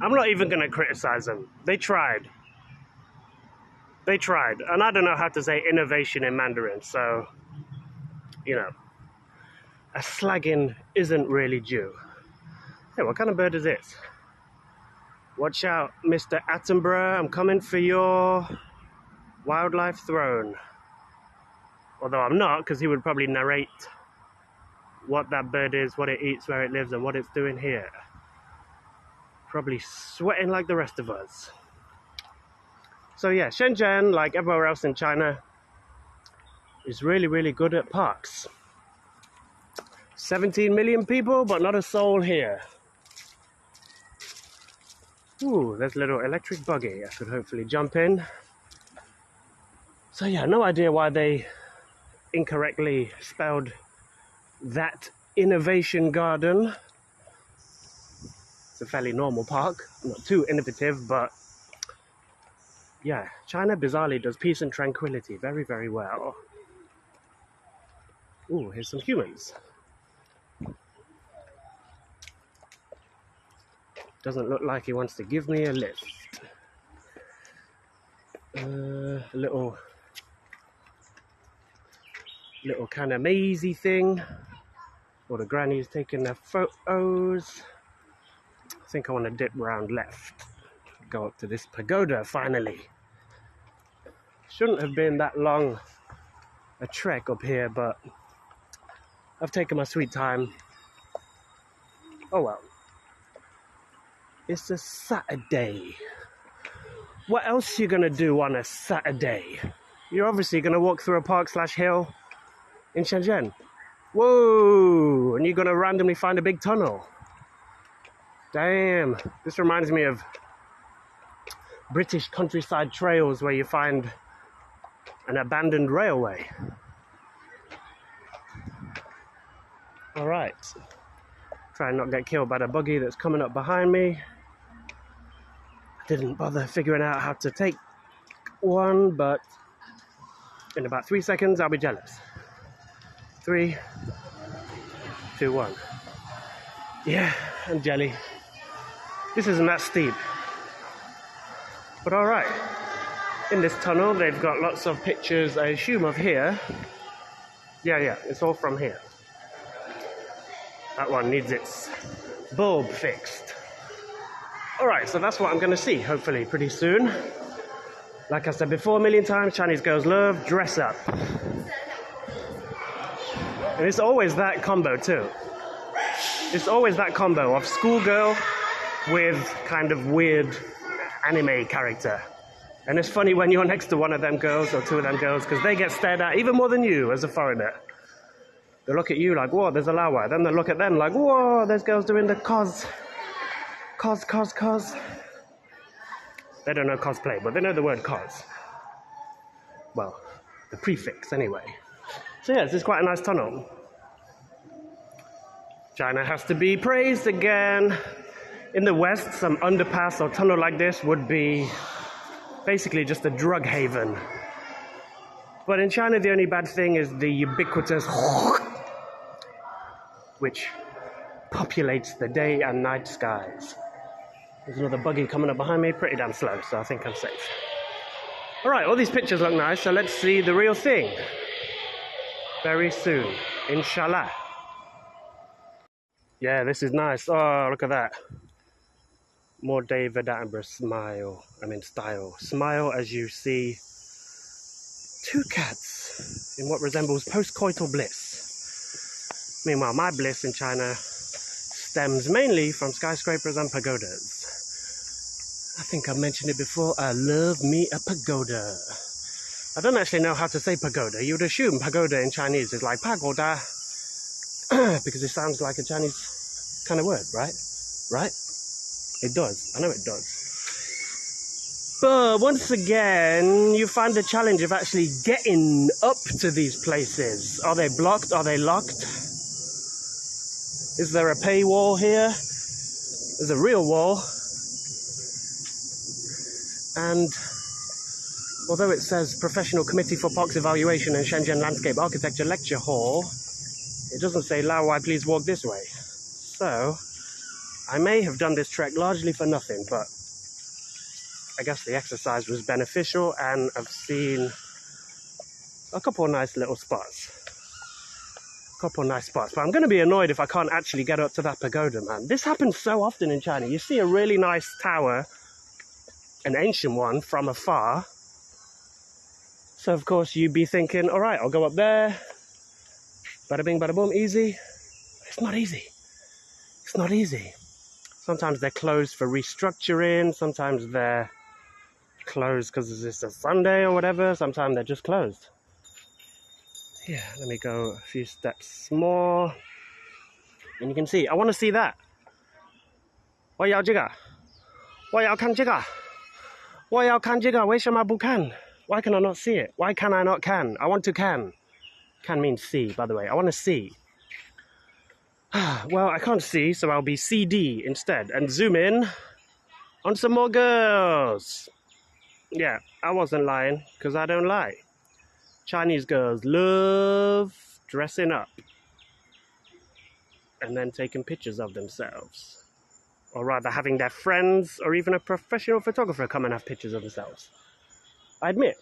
I'm not even going to criticize them. They tried. They tried. And I don't know how to say innovation in Mandarin, so, you know, a slagging isn't really due. Hey, what kind of bird is this? Watch out, Mr. Attenborough. I'm coming for your wildlife throne. Although I'm not, because he would probably narrate what that bird is, what it eats, where it lives, and what it's doing here. Probably sweating like the rest of us. So yeah, Shenzhen, like everywhere else in China, is really, really good at parks. 17 million people, but not a soul here. Ooh, there's a little electric buggy I could hopefully jump in. So yeah, no idea why they incorrectly spelled that innovation garden. It's a fairly normal park, not too innovative, but yeah, China bizarrely does peace and tranquility very, very well. Ooh, here's some humans. Doesn't look like he wants to give me a lift. A little kind of mazy thing. Or the granny's taking their photos. I think I want to dip round left. Go up to this pagoda finally. Shouldn't have been that long a trek up here, but I've taken my sweet time. Oh well. It's a Saturday. What else are you gonna do on a Saturday? You're obviously gonna walk through a park/hill in Shenzhen. Whoa! And you're gonna randomly find a big tunnel. Damn. This reminds me of British countryside trails where you find an abandoned railway. Alright. Try and not get killed by the buggy that's coming up behind me. I didn't bother figuring out how to take one, but in about 3 seconds I'll be jealous. 3, 2, 1. Yeah, I'm jelly. This isn't that steep. But alright. In this tunnel they've got lots of pictures, I assume, of here. Yeah, it's all from here. That one needs its bulb fixed. Alright, so that's what I'm going to see, hopefully, pretty soon. Like I said before a million times, Chinese girls love dress up. And it's always that combo, too. It's always that combo of schoolgirl with kind of weird anime character. And it's funny when you're next to one of them girls or two of them girls, because they get stared at even more than you as a foreigner. They look at you like, whoa, there's a lawa. Then they look at them like, whoa, there's girls doing the cos. They don't know cosplay, but they know the word cos. Well, the prefix anyway. So yeah, this is quite a nice tunnel. China has to be praised again. In the West, some underpass or tunnel like this would be basically just a drug haven. But in China, the only bad thing is the ubiquitous which populates the day and night skies. There's another buggy coming up behind me, pretty damn slow, so I think I'm safe. Alright, all these pictures look nice, so let's see the real thing. Very soon, inshallah. Yeah, this is nice. Oh, look at that. More David Attenborough style. Smile as you see two cats in what resembles post-coital bliss. Meanwhile, my bliss in China stems mainly from skyscrapers and pagodas. I think I've mentioned it before. I love me a pagoda. I don't actually know how to say pagoda. You would assume pagoda in Chinese is like Pagoda, because it sounds like a Chinese kind of word, right? Right? It does. I know it does. But once again, you find the challenge of actually getting up to these places. Are they blocked? Are they locked? Is there a paywall here? There's a real wall. And although it says Professional Committee for Parks Evaluation and Shenzhen Landscape Architecture Lecture Hall, it doesn't say, Lao, please walk this way. So, I may have done this trek largely for nothing, but I guess the exercise was beneficial, and I've seen a couple of nice little spots. But I'm going to be annoyed if I can't actually get up to that pagoda, man. This happens so often in China. You see a really nice tower, an ancient one, from afar. So, of course, you'd be thinking, all right, I'll go up there. Bada bing, bada boom, easy. It's not easy. It's not easy. Sometimes they're closed for restructuring. Sometimes they're closed because it's just a Sunday or whatever. Sometimes they're just closed. Yeah, let me go a few steps more. And you can see, I want to see that. 我要这个。我要看这个。我要看这个。为什么不看? Why can I not see it? Why can I not can? I want to can. Can means see, by the way. I want to see. Well, I can't see, so I'll be CD instead. And zoom in on some more girls. Yeah, I wasn't lying, because I don't lie. Chinese girls love dressing up and then taking pictures of themselves. Or rather, having their friends or even a professional photographer come and have pictures of themselves. I admit,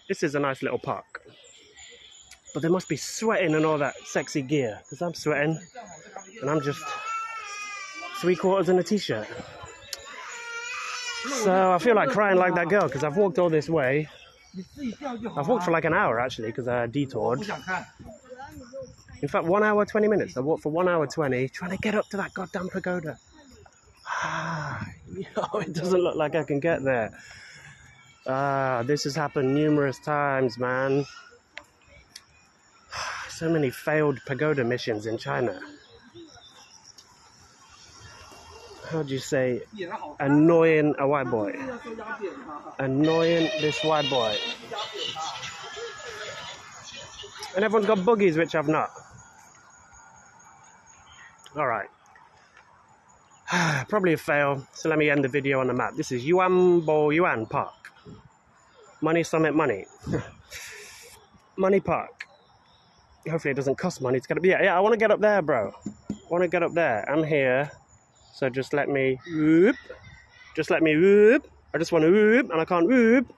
this is a nice little park. But they must be sweating and all that sexy gear, because I'm sweating and I'm just 3/4 in a t-shirt. So I feel like crying like that girl, because I've walked all this way. I've walked for like an hour actually, because I detoured. In fact, 1 hour 20 minutes. I walked for 1 hour 20 trying to get up to that goddamn pagoda. It doesn't look like I can get there. This has happened numerous times, man. So many failed pagoda missions in China. How do you say annoying a white boy? Annoying this white boy. And everyone's got buggies, which I've not. Alright. Probably a fail, so let me end the video on the map. This is Yuan Park. Money Summit Money. Money Park. Hopefully it doesn't cost money. It's gonna be, yeah, I want to get up there, bro. I want to get up there. I'm here. So just let me whoop. Just let me whoop. I just want to whoop, and I can't whoop.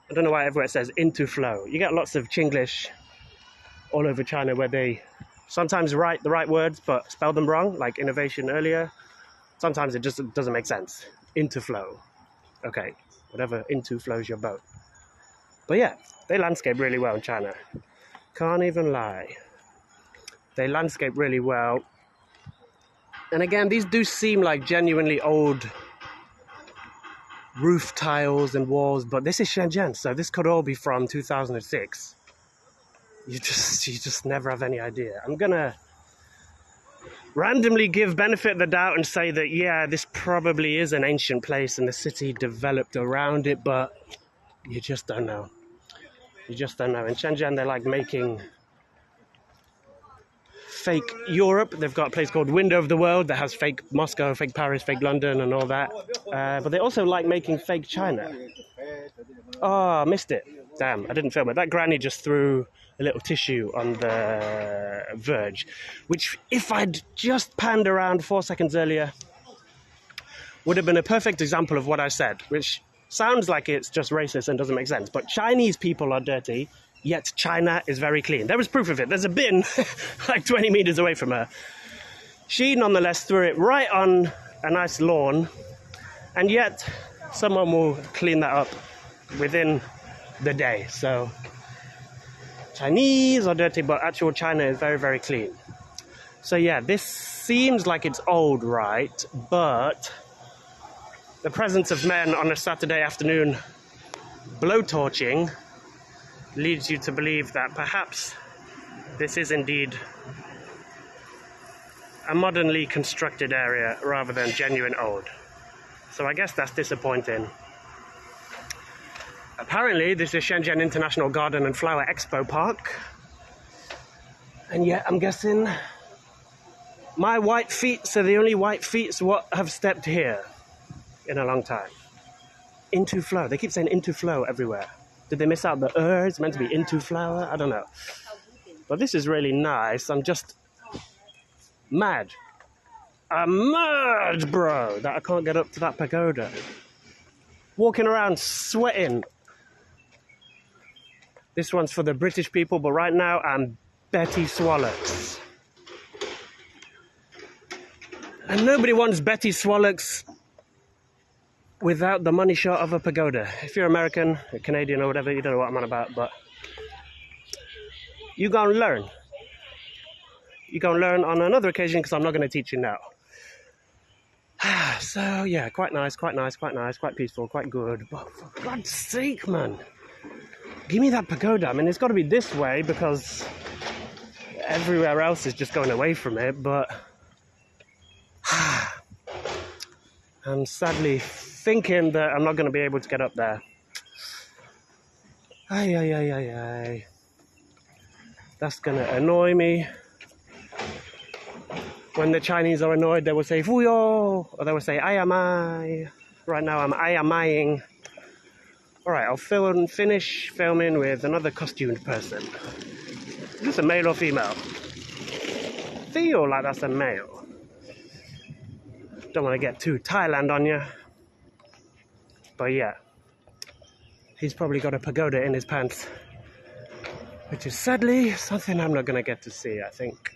I don't know why everywhere it says into flow. You get lots of Chinglish all over China where they sometimes write the right words but spell them wrong, like innovation earlier. Sometimes it just doesn't make sense. Into flow. Okay, whatever into flows your boat. But yeah, they landscape really well in China. Can't even lie. They landscape really well. And again, these do seem like genuinely old roof tiles and walls, but this is Shenzhen, so this could all be from 2006. You just never have any idea. I'm gonna randomly give benefit of the doubt and say that, yeah, this probably is an ancient place and the city developed around it, but you just don't know. You just don't know. In Shenzhen, they're like making fake Europe. They've got a place called Window of the World that has fake Moscow, fake Paris, fake London and all that. But they also like making fake China. Oh, missed it. Damn, I didn't film it. That granny just threw a little tissue on the verge, which if I'd just panned around 4 seconds earlier, would have been a perfect example of what I said, which sounds like it's just racist and doesn't make sense. But Chinese people are dirty, yet China is very clean. There was proof of it. There's a bin like 20 meters away from her. She nonetheless threw it right on a nice lawn, and yet someone will clean that up within the day. So Chinese are dirty, but actual China is very, very clean. So yeah, this seems like it's old, right? But the presence of men on a Saturday afternoon blowtorching leads you to believe that perhaps this is indeed a modernly constructed area rather than genuine old. So I guess that's disappointing. Apparently this is Shenzhen International Garden and Flower Expo Park, and yet I'm guessing my white feet are the only white feet what have stepped here in a long time. Into flow. They keep saying into flow everywhere. Did they miss out the It's meant to be into flower? I don't know. But this is really nice. I'm just mad I'm mad, bro, that I can't get up to that pagoda. Walking around sweating. This one's for the British people, but right now I'm Betty Swallocks. And nobody wants Betty Swallocks without the money shot of a pagoda. If you're American, or Canadian, or whatever, you don't know what I'm on about, but you're gonna learn. You're gonna learn on another occasion, because I'm not gonna teach you now. So yeah, quite nice, quite peaceful, quite good. But for God's sake, man, give me that pagoda. I mean, it's got to be this way because everywhere else is just going away from it. But I'm sadly thinking that I'm not going to be able to get up there. Ay. That's going to annoy me. When the Chinese are annoyed, they will say "fuyo," or they will say "ayamai." Right now, I'm ayamaing. All right, I'll finish filming with another costumed person. Is this a male or female? Feel like that's a male. Don't want to get too Thailand on you. But yeah, he's probably got a pagoda in his pants, which is sadly something I'm not going to get to see, I think.